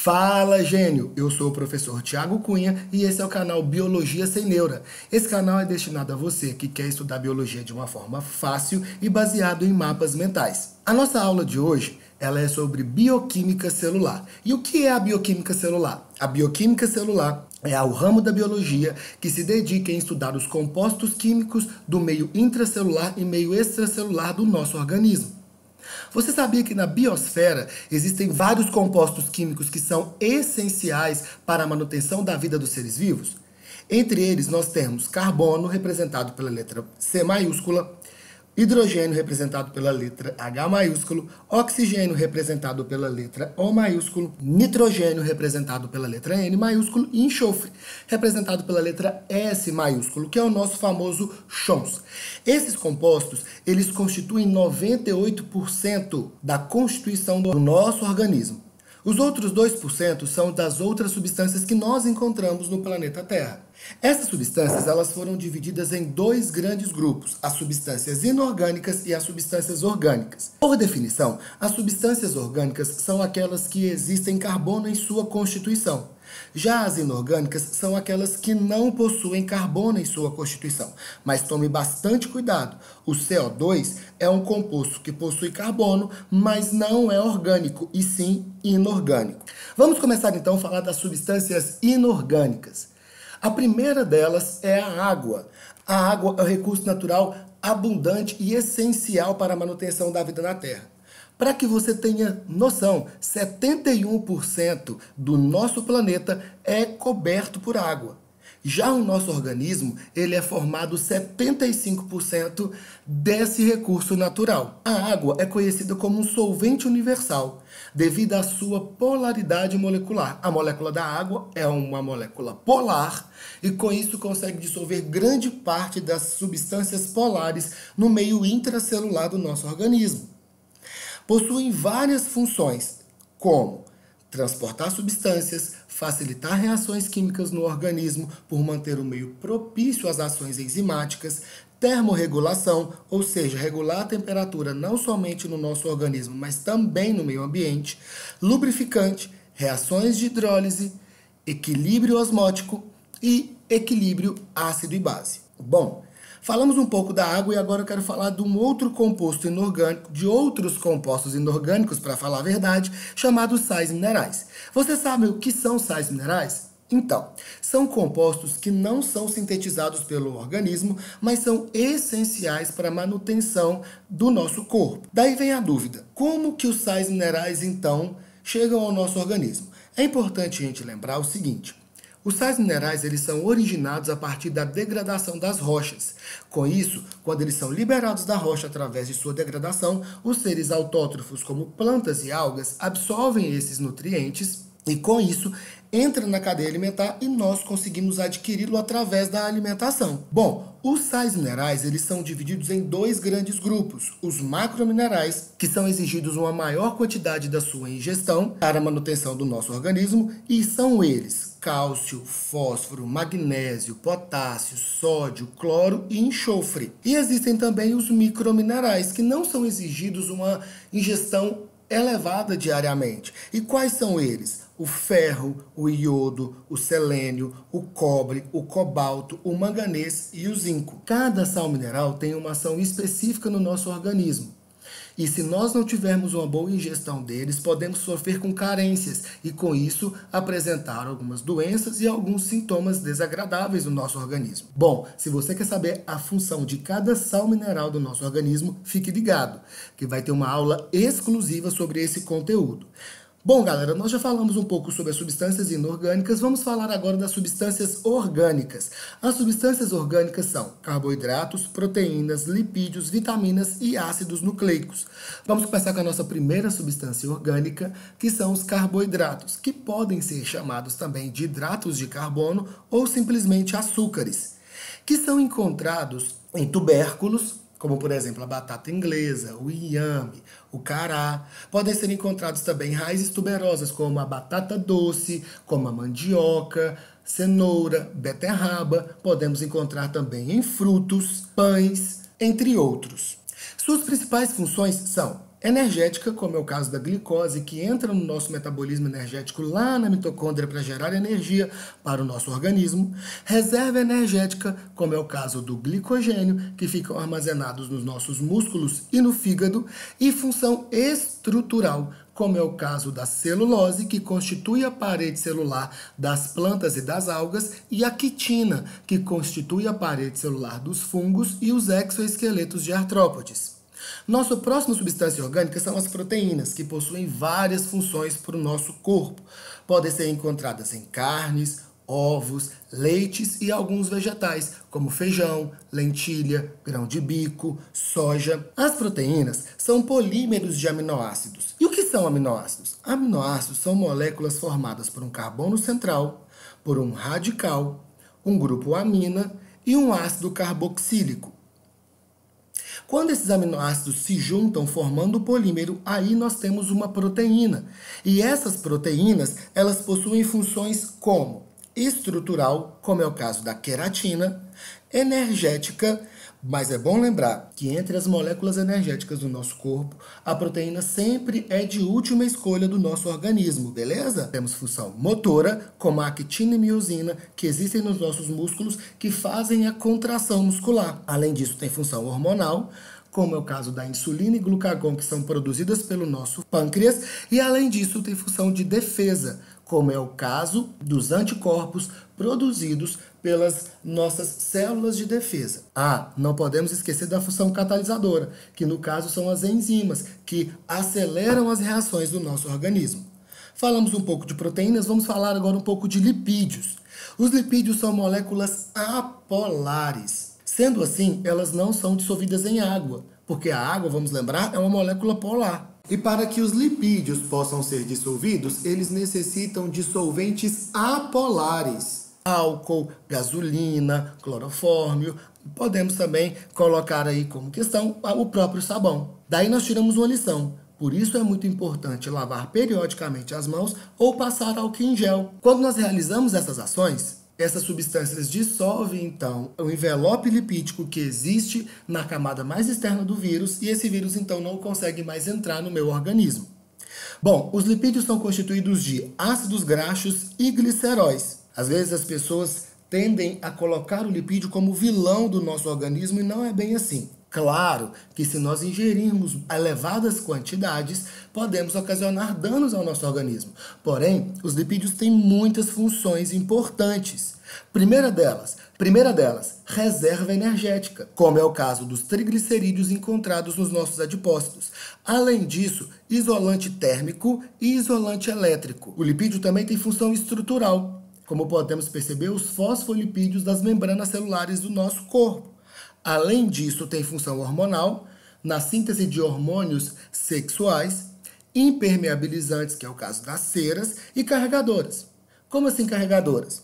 Fala, gênio! Eu sou o professor Tiago Cunha e esse é o canal Biologia Sem Neura. Esse canal é destinado a você que quer estudar biologia de uma forma fácil e baseado em mapas mentais. A nossa aula de hoje, ela é sobre bioquímica celular. E o que é a bioquímica celular? A bioquímica celular é o ramo da biologia que se dedica em estudar os compostos químicos do meio intracelular e meio extracelular do nosso organismo. Você sabia que na biosfera existem vários compostos químicos que são essenciais para a manutenção da vida dos seres vivos? Entre eles nós temos carbono, representado pela letra C maiúscula, hidrogênio, representado pela letra H maiúsculo, oxigênio, representado pela letra O maiúsculo, nitrogênio, representado pela letra N maiúsculo, e enxofre, representado pela letra S maiúsculo, que é o nosso famoso Chons. Esses compostos, eles constituem 98% da constituição do nosso organismo. Os outros 2% são das outras substâncias que nós encontramos no planeta Terra. Essas substâncias elas foram divididas em dois grandes grupos, as substâncias inorgânicas e as substâncias orgânicas. Por definição, as substâncias orgânicas são aquelas que existem carbono em sua constituição. Já as inorgânicas são aquelas que não possuem carbono em sua constituição. Mas tome bastante cuidado. O CO2 é um composto que possui carbono, mas não é orgânico, e sim inorgânico. Vamos começar então a falar das substâncias inorgânicas. A primeira delas é a água. A água é um recurso natural abundante e essencial para a manutenção da vida na Terra. Para que você tenha noção, 71% do nosso planeta é coberto por água. Já o nosso organismo, ele é formado 75% desse recurso natural. A água é conhecida como um solvente universal, devido à sua polaridade molecular. A molécula da água é uma molécula polar e com isso consegue dissolver grande parte das substâncias polares no meio intracelular do nosso organismo. Possuem várias funções, como transportar substâncias, facilitar reações químicas no organismo por manter o meio propício às ações enzimáticas, termorregulação, ou seja, regular a temperatura não somente no nosso organismo, mas também no meio ambiente, lubrificante, reações de hidrólise, equilíbrio osmótico e equilíbrio ácido e base. Bom, falamos um pouco da água e agora eu quero falar de um outro composto inorgânico, de outros compostos inorgânicos, para falar a verdade, chamados sais minerais. Você sabe o que são sais minerais? Então, são compostos que não são sintetizados pelo organismo, mas são essenciais para a manutenção do nosso corpo. Daí vem a dúvida, como que os sais minerais, então, chegam ao nosso organismo? É importante a gente lembrar o seguinte: os sais minerais eles são originados a partir da degradação das rochas. Com isso, quando eles são liberados da rocha através de sua degradação, os seres autótrofos, como plantas e algas, absorvem esses nutrientes e, com isso, entra na cadeia alimentar e nós conseguimos adquiri-lo através da alimentação. Bom, os sais minerais eles são divididos em dois grandes grupos. Os macrominerais, que são exigidos uma maior quantidade da sua ingestão para a manutenção do nosso organismo, e são eles cálcio, fósforo, magnésio, potássio, sódio, cloro e enxofre. E existem também os microminerais, que não são exigidos uma ingestão elevada diariamente. E quais são eles? O ferro, o iodo, o selênio, o cobre, o cobalto, o manganês e o zinco. Cada sal mineral tem uma ação específica no nosso organismo. E se nós não tivermos uma boa ingestão deles, podemos sofrer com carências e, com isso, apresentar algumas doenças e alguns sintomas desagradáveis no nosso organismo. Bom, se você quer saber a função de cada sal mineral do nosso organismo, fique ligado, que vai ter uma aula exclusiva sobre esse conteúdo. Bom, galera, nós já falamos um pouco sobre as substâncias inorgânicas, vamos falar agora das substâncias orgânicas. As substâncias orgânicas são carboidratos, proteínas, lipídios, vitaminas e ácidos nucleicos. Vamos começar com a nossa primeira substância orgânica, que são os carboidratos, que podem ser chamados também de hidratos de carbono ou simplesmente açúcares, que são encontrados em tubérculos, como por exemplo a batata inglesa, o inhame, o cará. Podem ser encontrados também em raízes tuberosas, como a batata doce, como a mandioca, cenoura, beterraba. Podemos encontrar também em frutos, pães, entre outros. Suas principais funções são energética, como é o caso da glicose, que entra no nosso metabolismo energético lá na mitocôndria para gerar energia para o nosso organismo. Reserva energética, como é o caso do glicogênio, que ficam armazenados nos nossos músculos e no fígado. E função estrutural, como é o caso da celulose, que constitui a parede celular das plantas e das algas, e a quitina, que constitui a parede celular dos fungos e os exoesqueletos de artrópodes. Nossa próxima substância orgânica são as proteínas, que possuem várias funções para o nosso corpo. Podem ser encontradas em carnes, ovos, leites e alguns vegetais, como feijão, lentilha, grão de bico, soja. As proteínas são polímeros de aminoácidos. E o que são aminoácidos? Aminoácidos são moléculas formadas por um carbono central, por um radical, um grupo amina e um ácido carboxílico. Quando esses aminoácidos se juntam formando o polímero, aí nós temos uma proteína. E essas proteínas, elas possuem funções como estrutural, como é o caso da queratina, energética, mas é bom lembrar que entre as moléculas energéticas do nosso corpo, a proteína sempre é de última escolha do nosso organismo, beleza? Temos função motora, como a actina e miosina, que existem nos nossos músculos, que fazem a contração muscular. Além disso, tem função hormonal, como é o caso da insulina e glucagon, que são produzidas pelo nosso pâncreas, e além disso, tem função de defesa, como é o caso dos anticorpos produzidos pelas nossas células de defesa. Não podemos esquecer da função catalisadora, que no caso são as enzimas, que aceleram as reações do nosso organismo. Falamos um pouco de proteínas, vamos falar agora um pouco de lipídios. Os lipídios são moléculas apolares. Sendo assim, elas não são dissolvidas em água, porque a água, vamos lembrar, é uma molécula polar. E para que os lipídios possam ser dissolvidos, eles necessitam de solventes apolares. Álcool, gasolina, clorofórmio. Podemos também colocar aí como questão o próprio sabão. Daí nós tiramos uma lição. Por isso é muito importante lavar periodicamente as mãos ou passar álcool em gel. Quando nós realizamos essas ações, essas substâncias dissolvem, então, o envelope lipídico que existe na camada mais externa do vírus e esse vírus, então, não consegue mais entrar no meu organismo. Bom, os lipídios são constituídos de ácidos graxos e gliceróis. Às vezes as pessoas tendem a colocar o lipídio como vilão do nosso organismo e não é bem assim. Claro que se nós ingerirmos elevadas quantidades, podemos ocasionar danos ao nosso organismo. Porém, os lipídios têm muitas funções importantes. Primeira delas, reserva energética, como é o caso dos triglicerídeos encontrados nos nossos adipócitos. Além disso, isolante térmico e isolante elétrico. O lipídio também tem função estrutural, como podemos perceber os fosfolipídios das membranas celulares do nosso corpo. Além disso, tem função hormonal, na síntese de hormônios sexuais, impermeabilizantes, que é o caso das ceras, e carregadoras. Como assim carregadoras?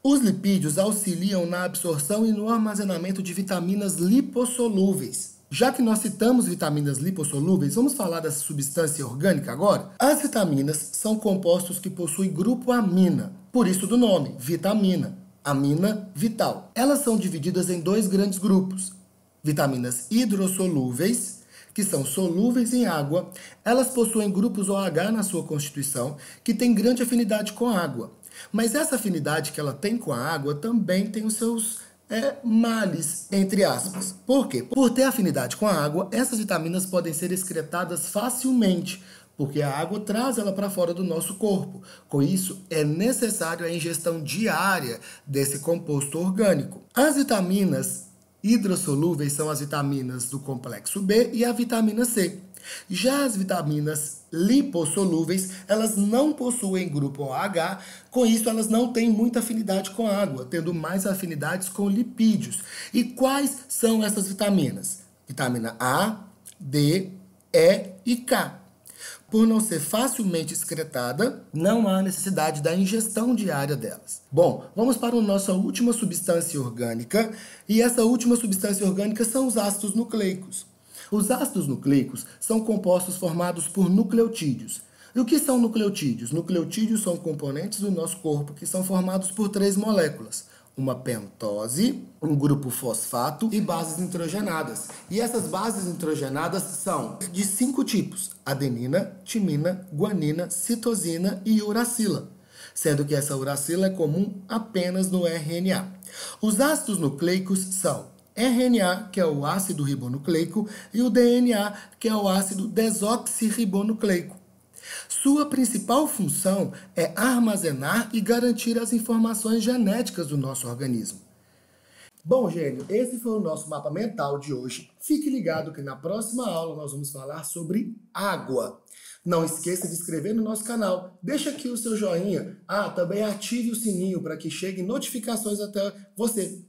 Os lipídios auxiliam na absorção e no armazenamento de vitaminas lipossolúveis. Já que nós citamos vitaminas lipossolúveis, vamos falar dessa substância orgânica agora? As vitaminas são compostos que possuem grupo amina, por isso do nome, vitamina. Amina vital. Elas são divididas em dois grandes grupos. Vitaminas hidrossolúveis, que são solúveis em água. Elas possuem grupos OH na sua constituição, que tem grande afinidade com a água. Mas essa afinidade que ela tem com a água também tem os seus males, entre aspas. Por quê? Por ter afinidade com a água, essas vitaminas podem ser excretadas facilmente, porque a água traz ela para fora do nosso corpo. Com isso, é necessário a ingestão diária desse composto orgânico. As vitaminas hidrossolúveis são as vitaminas do complexo B e a vitamina C. Já as vitaminas lipossolúveis, elas não possuem grupo OH, com isso elas não têm muita afinidade com a água, tendo mais afinidades com lipídios. E quais são essas vitaminas? Vitamina A, D, E e K. Por não ser facilmente excretada, não há necessidade da ingestão diária delas. Bom, vamos para a nossa última substância orgânica, e essa última substância orgânica são os ácidos nucleicos. Os ácidos nucleicos são compostos formados por nucleotídeos. E o que são nucleotídeos? Nucleotídeos são componentes do nosso corpo que são formados por 3 moléculas: uma pentose, um grupo fosfato e bases nitrogenadas. E essas bases nitrogenadas são de 5 tipos: adenina, timina, guanina, citosina e uracila, sendo que essa uracila é comum apenas no RNA. Os ácidos nucleicos são RNA, que é o ácido ribonucleico, e o DNA, que é o ácido desoxirribonucleico. Sua principal função é armazenar e garantir as informações genéticas do nosso organismo. Bom, gênio, esse foi o nosso mapa mental de hoje. Fique ligado que na próxima aula nós vamos falar sobre água. Não esqueça de se inscrever no nosso canal. Deixa aqui o seu joinha. Também ative o sininho para que cheguem notificações até você.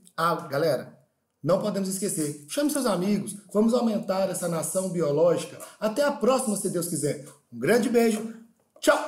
Galera, não podemos esquecer. Chame seus amigos. Vamos aumentar essa nação biológica. Até a próxima, se Deus quiser. Um grande beijo. Tchau!